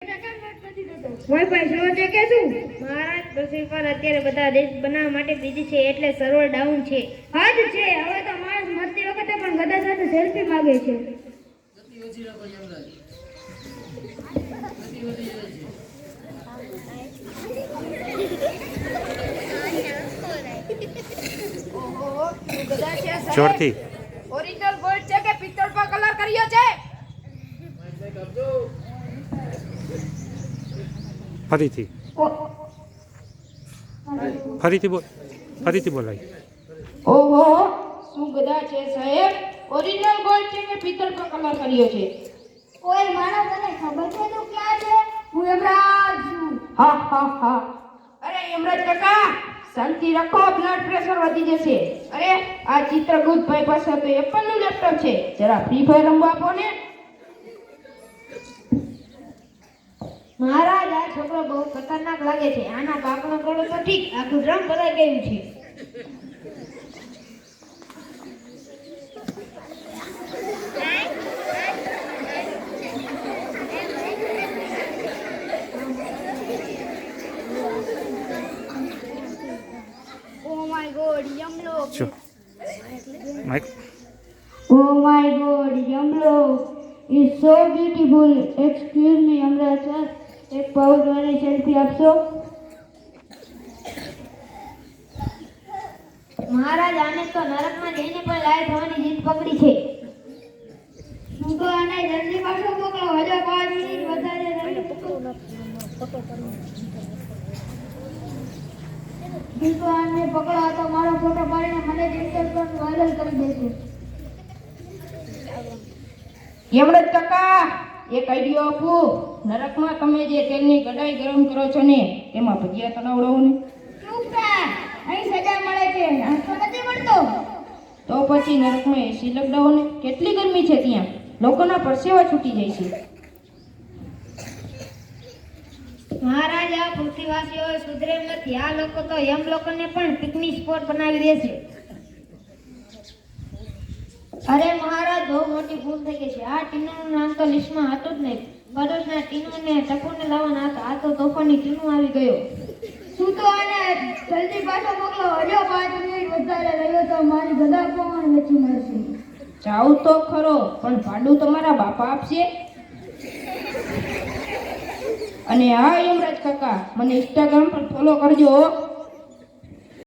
કોઈ પૈસા છે કે શું? મહારાજ પૃથ્વી પર અત્યારે બધા દેશ બનાવવા માટે બીજી છે એટલે સર્વર ડાઉન છે. હદ છે. હવે તો માણસ મરતી વખતે પણ ગધા સાથે સેલ્ફી માંગે છે. ચોરથી ઓરિજિનલ ગોલ્ડ છે કે પિત્તળ પર કલર કર્યો છે? ફરીથી બોલાય. ઓહો, શું ગધા છે સાહેબ? ઓરિજિનલ ગોલ્ડ છે કે પિત્તળ પર કલર કર્યો છે? કોઈ માણસ તને ખબર છે તું ક્યાં છે? હું યમરાજ છું. હા હા હા. અરે યમરાજ કાકા, શાંતિ રાખો, બ્લડ પ્રેશર વધી જશે. અરે આ ચિત્રગુપ્તભાઈ પાસે તો એપલ નું લેપટોપ છે, જરા ફ્રી ફાયર રમવા આપો ને. મહારાજ આ છોકરો બહુ ખતરનાક લાગે છે. આના બાપનો ગળો તો ઠીક, આખું ડ્રમ ભરાઈ ગયું છે. Oh my God, Yamlock. Mike. Oh my God, Yamlock is so beautiful. Excuse me, Yamraj sir. એક પાઉચ વાળી સેલ્ફી આપશો? મહારાજ આને તો નરકમાં જઈને પણ લાયક થવાની જીદ પકડી છે. હું તો આને જલ્દી પાછો મોકલો. હજુ 5 મિનિટ વધારે રહી. હું તો આને પકડો તો મારો ફોટો પાડીને મને ઇન્સ્ટાગ્રામ પર વાયરલ કરી દેશે. યમરાજ કાકા, એક આઈડિયો આપું. નરકમાં તમે જે તેલની કઢાઈ ગરમ કરો છો ને, તેમાં ભજીયા તળાવડાવો ને. ચૂપ થા. અહીં સજા મળે છે, નાસ્તો નથી મળતો. તો પછી નરકમાં એસી લગાવો ને. કેટલી ગરમી છે ત્યાં, લોકોના પરસેવા છૂટી જાય છે. મહારાજ આ પૃથ્વીવાસીઓ સુધરેલ નથી. આ લોકો તો યમલોકોને પણ પિકનિક સ્પોટ બનાવી દેશે. અરે મહારાજ, બહુ મોટી ભૂલ થઈ ગઈ છે. આ ટીનુનું નામ તો લિસ્ટમાં હતું જ નહીં. ભરૂચના ટીનુને ટપુને લાવવાના હતા. આ તો તોફાની ટીનુ આવી ગયો. શું તો આને જલ્દી પાછો મોકલો. હજુ 5 મિનિટ વધારે રહ્યો તો મારી ગદા પણ વેચી મળશે. જાવ તો ખરો, પણ ભાડું તમારા બાપા આપશે. અને હા યમરાજ કાકા, મને ઇન્સ્ટાગ્રામ પર ફોલો કરજો.